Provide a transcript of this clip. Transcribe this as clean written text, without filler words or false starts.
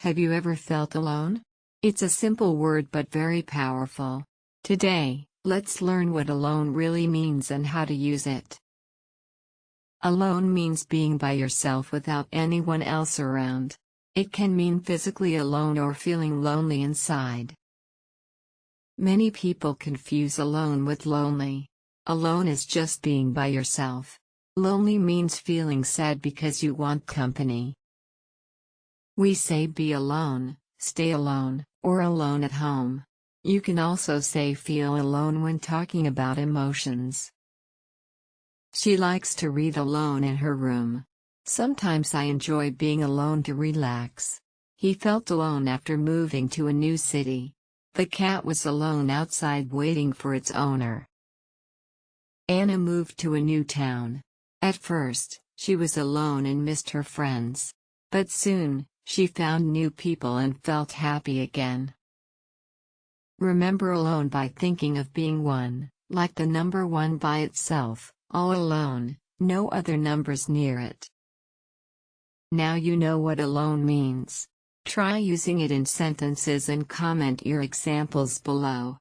Have you ever felt alone? It's a simple word but very powerful. Today, let's learn what alone really means and how to use it. Alone means being by yourself without anyone else around. It can mean physically alone or feeling lonely inside. Many people confuse alone with lonely. Alone is just being by yourself. Lonely means feeling sad because you want company. We say be alone, stay alone, or alone at home. You can also say feel alone when talking about emotions. She likes to read alone in her room. Sometimes I enjoy being alone to relax. He felt alone after moving to a new city. The cat was alone outside waiting for its owner. Anna moved to a new town. At first, she was alone and missed her friends. But soon, she found new people and felt happy again. Remember alone by thinking of being one, like the number 1 by itself, all alone, no other numbers near it. Now you know what alone means. Try using it in sentences and comment your examples below.